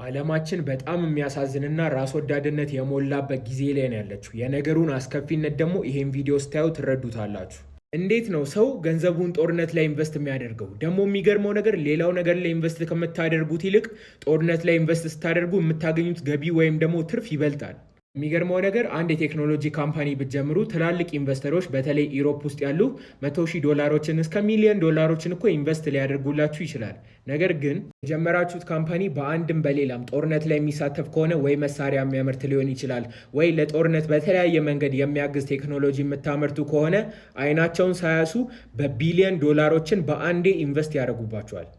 ዓለማችን በጣም የሚያሳዝንና ራስ ወዳድነት የሞላበት ጊዜ ላይ ነው ያለችው። የነገሩን አስከፊነት ደግሞ ይሄን ቪዲዮ ስታዩ ትረዱታላችሁ። እንዴት ነው ሰው ገንዘቡን ጦርነት ላይ ኢንቨስት የሚያደርገው? ደግሞ የሚገርመው ነገር ሌላው ነገር ላይ ኢንቨስት ከምታደርጉት ይልቅ ጦርነት ላይ ኢንቨስት ስታደርጉ የምታገኙት ገቢ ወይም ደግሞ ትርፍ ይበልጣል። የሚገርመው ነገር አንድ የቴክኖሎጂ ካምፓኒ ብትጀምሩ ትላልቅ ኢንቨስተሮች በተለይ ኢሮፕ ውስጥ ያሉ $100,000 እስከ $1,000,000 እኮ ኢንቨስት ሊያደርጉላችሁ ይችላል። ነገር ግን የጀመራችሁት ካምፓኒ በአንድም በሌላም ጦርነት ላይ የሚሳተፍ ከሆነ ወይ መሳሪያ የሚያመርት ሊሆን ይችላል፣ ወይ ለጦርነት በተለያየ መንገድ የሚያግዝ ቴክኖሎጂ የምታመርቱ ከሆነ አይናቸውን ሳያሱ በቢሊዮን ዶላሮችን በአንዴ ኢንቨስት ያደርጉባቸዋል።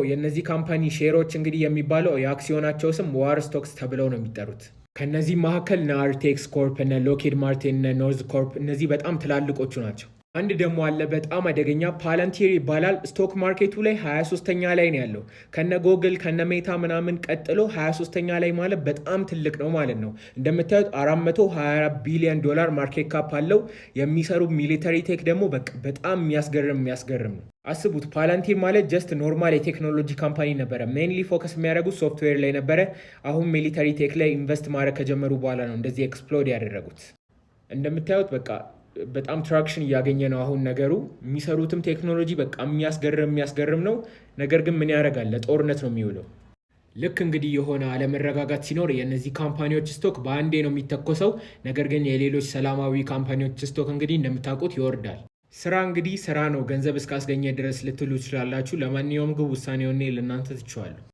የእነዚህ ካምፓኒ ሼሮች እንግዲህ የሚባለው የአክሲዮናቸው ስም ዋር ስቶክስ ተብለው ነው የሚጠሩት። ከነዚህ መካከል እነ አርቴክስ ኮርፕ፣ እነ ሎኬድ ማርቲን፣ እነ ኖርዝ ኮርፕ እነዚህ በጣም ትላልቆቹ ናቸው። አንድ ደግሞ አለ በጣም አደገኛ ፓላንቲር ይባላል። ስቶክ ማርኬቱ ላይ 23ኛ ላይ ነው ያለው። ከነ ጎግል ከነ ሜታ ምናምን ቀጥሎ 23ኛ ላይ ማለት በጣም ትልቅ ነው ማለት ነው። እንደምታዩት $424 ቢሊዮን ማርኬት ካፕ አለው። የሚሰሩ ሚሊተሪ ቴክ ደግሞ በጣም የሚያስገርም ነው። አስቡት፣ ፓላንቲር ማለት ጀስት ኖርማል የቴክኖሎጂ ካምፓኒ ነበረ። ሜንሊ ፎከስ የሚያደርጉት ሶፍትዌር ላይ ነበረ። አሁን ሚሊተሪ ቴክ ላይ ኢንቨስት ማድረግ ከጀመሩ በኋላ ነው እንደዚህ ኤክስፕሎድ ያደረጉት። እንደምታዩት በጣም ትራክሽን እያገኘ ነው አሁን ነገሩ። የሚሰሩትም ቴክኖሎጂ የሚያስገርም ነው። ነገር ግን ምን ያደርጋል፣ ለጦርነት ነው የሚውለው። ልክ እንግዲህ የሆነ አለመረጋጋት ሲኖር የእነዚህ ካምፓኒዎች ስቶክ በአንዴ ነው የሚተኮሰው። ነገር ግን የሌሎች ሰላማዊ ካምፓኒዎች ስቶክ እንግዲህ እንደምታውቁት ይወርዳል። ስራ እንግዲህ ስራ ነው፣ ገንዘብ እስካስገኘ ድረስ ልትሉ ትችላላችሁ። ለማንኛውም ግን ውሳኔውን ለእናንተ ትችዋለሁ።